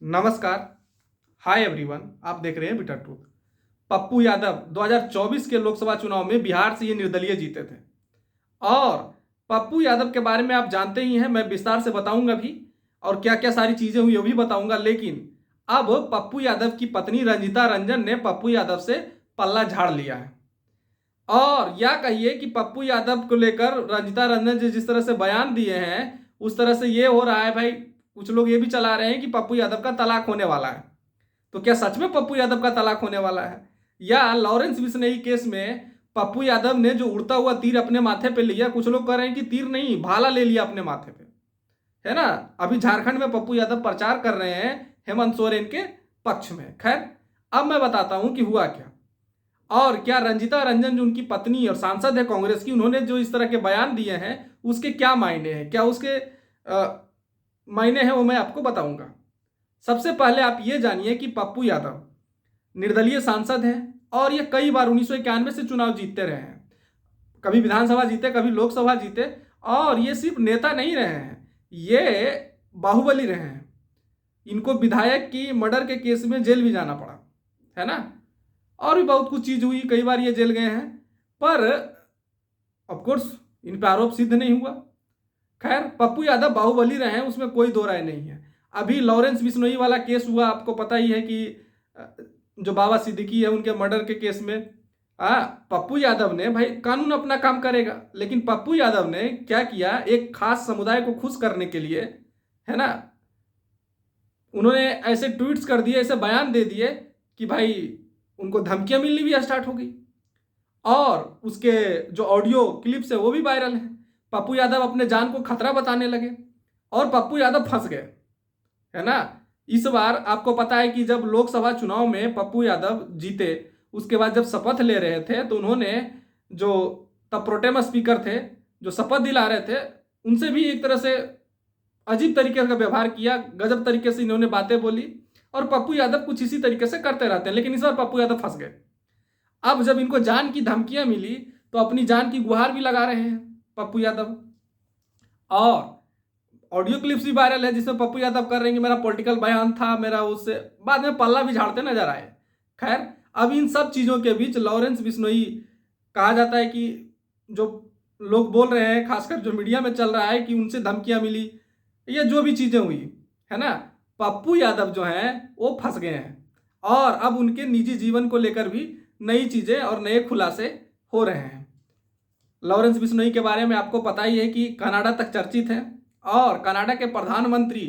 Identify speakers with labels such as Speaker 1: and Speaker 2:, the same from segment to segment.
Speaker 1: नमस्कार। Hi everyone, आप देख रहे हैं बिटर ट्रूथ। पप्पू यादव 2024 के लोकसभा चुनाव में बिहार से ये निर्दलीय जीते थे और पप्पू यादव के बारे में आप जानते ही हैं। मैं विस्तार से बताऊंगा भी और क्या क्या सारी चीजें हुई वो भी बताऊंगा। लेकिन अब पप्पू यादव की पत्नी रंजिता रंजन ने पप्पू यादव से पल्ला झाड़ लिया है और या कहिए कि पप्पू यादव को लेकर रंजिता रंजन जी जिस तरह से बयान दिए हैं उस तरह से ये हो रहा है भाई। कुछ लोग ये भी चला रहे हैं कि पप्पू यादव का तलाक होने वाला है। तो क्या सच में पप्पू यादव का तलाक होने वाला है, या लॉरेंस बिश्नोई केस में पप्पू यादव ने जो उड़ता हुआ तीर अपने माथे पे लिया, कुछ लोग कह रहे हैं कि तीर नहीं भाला ले लिया अपने माथे पे, है ना। अभी झारखंड में पप्पू यादव प्रचार कर रहे हैं हेमंत सोरेन के पक्ष में। खैर, अब मैं बताता हूं कि हुआ क्या और क्या रंजिता रंजन जो उनकी पत्नी और सांसद है कांग्रेस की, उन्होंने जो इस तरह के बयान दिए हैं उसके क्या मायने हैं, क्या उसके मायने हैं, वो मैं आपको बताऊंगा। सबसे पहले आप ये जानिए कि पप्पू यादव निर्दलीय सांसद हैं और ये कई बार 1991 से चुनाव जीतते रहे हैं। कभी विधानसभा जीते, कभी लोकसभा जीते। और ये सिर्फ नेता नहीं रहे हैं, ये बाहुबली रहे हैं। इनको विधायक की मर्डर के केस में जेल भी जाना पड़ा, है ना। और भी बहुत कुछ चीज हुई, कई बार ये जेल गए हैं, पर ऑफकोर्स इन पर आरोप सिद्ध नहीं हुआ। खैर, पप्पू यादव बाहुबली रहे हैं, उसमें कोई दो राय नहीं है। अभी लॉरेंस बिश्नोई वाला केस हुआ, आपको पता ही है कि जो बाबा सिद्दीकी है उनके मर्डर के केस में पप्पू यादव ने, भाई कानून अपना काम करेगा, लेकिन पप्पू यादव ने क्या किया, एक खास समुदाय को खुश करने के लिए, है ना, उन्होंने ऐसे ट्वीट्स कर दिए, ऐसे बयान दे दिए कि भाई उनको धमकियां मिलनी भी स्टार्ट हो गई और उसके जो ऑडियो क्लिप्स है वो भी वायरल है। पप्पू यादव अपने जान को खतरा बताने लगे और पप्पू यादव फंस गए, है ना। इस बार आपको पता है कि जब लोकसभा चुनाव में पप्पू यादव जीते, उसके बाद जब शपथ ले रहे थे तो उन्होंने जो तब प्रोटेम स्पीकर थे जो शपथ दिला रहे थे, उनसे भी एक तरह से अजीब तरीके का व्यवहार किया, गजब तरीके से इन्होंने बातें बोली। और पप्पू यादव कुछ इसी तरीके से करते रहते हैं, लेकिन इस बार पप्पू यादव फंस गए। अब जब इनको जान की धमकियां मिली तो अपनी जान की गुहार भी लगा रहे हैं पप्पू यादव। और ऑडियो क्लिप्स भी वायरल है जिसमें पप्पू यादव कर रहे हैं कि मेरा पॉलिटिकल बयान था, मेरा उससे बाद में पल्ला भी झाड़ते नजर आए। खैर, अब इन सब चीज़ों के बीच लॉरेंस बिश्नोई, कहा जाता है कि जो लोग बोल रहे हैं, खासकर जो मीडिया में चल रहा है कि उनसे धमकियां मिली, ये जो भी चीज़ें हुई, है ना, पप्पू यादव जो हैं वो फंस गए हैं और अब उनके निजी जीवन को लेकर भी नई चीज़ें और नए खुलासे हो रहे हैं। लॉरेंस बिश्नोई के बारे में आपको पता ही है कि कनाडा तक चर्चित है और कनाडा के प्रधानमंत्री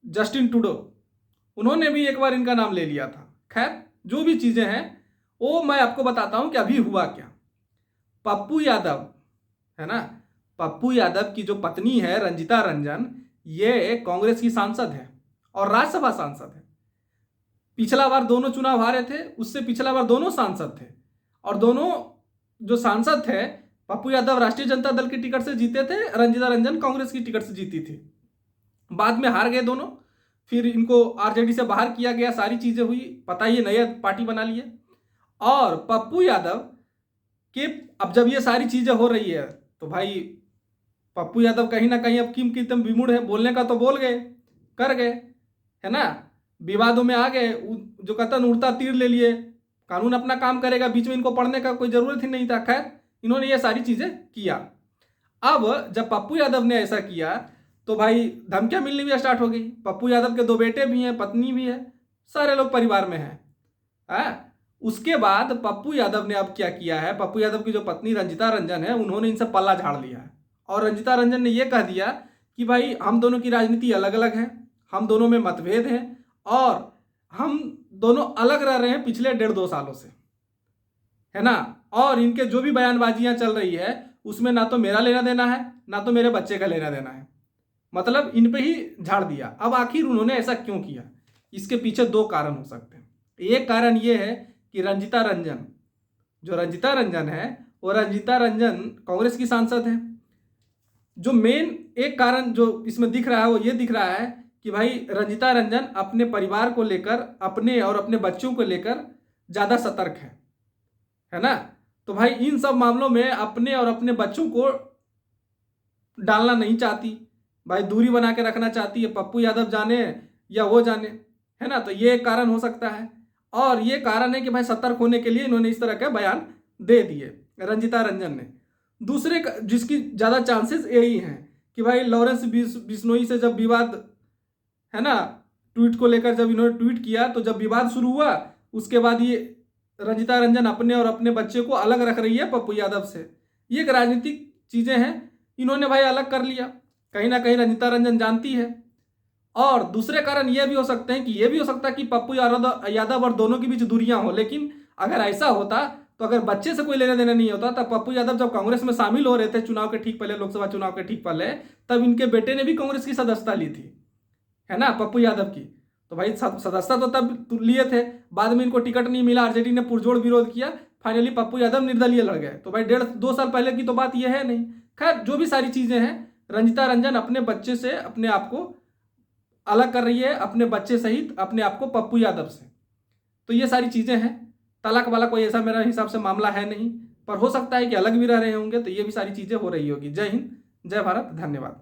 Speaker 1: जस्टिन ट्रूडो, उन्होंने भी एक बार इनका नाम ले लिया था। खैर, जो भी चीज़ें हैं वो मैं आपको बताता हूं कि अभी हुआ क्या। पप्पू यादव, है ना, पप्पू यादव की जो पत्नी है रंजिता रंजन, ये कांग्रेस की सांसद है और राज्यसभा सांसद है। पिछला बार दोनों चुनाव हारे थे, उससे पिछला बार दोनों सांसद थे और दोनों जो सांसद थे, पप्पू यादव राष्ट्रीय जनता दल की टिकट से जीते थे, रंजिता रंजन कांग्रेस की टिकट से जीती थी। बाद में हार गए दोनों, फिर इनको आरजेडी से बाहर किया गया, सारी चीजें हुई, पता ही, नया पार्टी बना लिए। और पप्पू यादव के अब जब ये सारी चीजें हो रही है तो भाई पप्पू यादव कहीं ना कहीं अब किम की तम विमूढ़ है, बोलने का तो बोल गए, कर गए, है ना, विवादों में आ गए, जो कतन उड़ता तीर ले लिए। कानून अपना काम करेगा, बीच में इनको पढ़ने का कोई जरूरत ही नहीं था। खैर, इन्होंने ये सारी चीजें किया। अब जब पप्पू यादव ने ऐसा किया तो भाई धमकियां मिलनी भी स्टार्ट हो गई। पप्पू यादव के दो बेटे भी हैं, पत्नी भी है, सारे लोग परिवार में हैं। उसके बाद पप्पू यादव ने अब क्या किया है, पप्पू यादव की जो पत्नी रंजिता रंजन है, उन्होंने इनसे पल्ला झाड़ लिया है और रंजिता रंजन ने यह कह दिया कि भाई हम दोनों की राजनीति अलग अलग है, हम दोनों में मतभेद हैं और हम दोनों अलग रह रहे हैं पिछले 1.5-2 सालों से, है ना। और इनके जो भी बयानबाजियां चल रही है उसमें ना तो मेरा लेना देना है, ना तो मेरे बच्चे का लेना देना है, मतलब इन पे ही झाड़ दिया। अब आखिर उन्होंने ऐसा क्यों किया, इसके पीछे 2 कारण हो सकते हैं। एक कारण ये है कि रंजिता रंजन, जो रंजिता रंजन है, वो रंजिता रंजन कांग्रेस की सांसद है। जो मेन एक कारण जो इसमें दिख रहा है वो ये दिख रहा है कि भाई रंजिता रंजन अपने परिवार को लेकर, अपने और अपने बच्चों को लेकर ज़्यादा सतर्क है ना। तो भाई इन सब मामलों में अपने और अपने बच्चों को डालना नहीं चाहती, भाई दूरी बना के रखना चाहती है। पप्पू यादव जाने या वो जाने, है ना। तो ये एक कारण हो सकता है, और ये कारण है कि भाई सतर्क होने के लिए इन्होंने इस तरह के बयान दे दिए, रंजिता रंजन ने। दूसरे जिसकी ज़्यादा चांसेस यही हैं कि भाई लॉरेंस बिश्नोई से जब विवाद, है ना, ट्वीट को लेकर जब इन्होंने ट्वीट किया तो जब विवाद शुरू हुआ, उसके बाद ये रंजिता रंजन अपने और अपने बच्चे को अलग रख रही है पप्पू यादव से। ये एक राजनीतिक चीज़ें हैं, इन्होंने भाई अलग कर लिया, कहीं ना कहीं रंजिता रंजन जानती है। और दूसरे कारण ये भी हो सकते हैं कि ये भी हो सकता है कि पप्पू यादव और दोनों के बीच दूरियां हो। लेकिन अगर ऐसा होता तो अगर बच्चे से कोई लेना देना नहीं होता, तब पप्पू यादव जब कांग्रेस में शामिल हो रहे थे चुनाव के ठीक पहले, लोकसभा चुनाव के ठीक पहले, तब इनके बेटे ने भी कांग्रेस की सदस्यता ली थी, है ना, पप्पू यादव की। तो भाई सदस्यता तो तब लिए थे, बाद में इनको टिकट नहीं मिला, आरजेडी ने पुरजोर विरोध किया, फाइनली पप्पू यादव निर्दलीय लड़ गए। तो भाई 1.5-2 साल पहले की तो बात यह है नहीं। खैर, जो भी सारी चीजें हैं, रंजिता रंजन अपने बच्चे से अपने आप को अलग कर रही है, अपने बच्चे सहित अपने आप को पप्पू यादव से। तो ये सारी चीजें हैं। तलाक वाला कोई ऐसा मेरा हिसाब से मामला है नहीं, पर हो सकता है कि अलग भी रह रहे होंगे, तो ये भी सारी चीजें हो रही होगी। जय हिंद, जय भारत, धन्यवाद।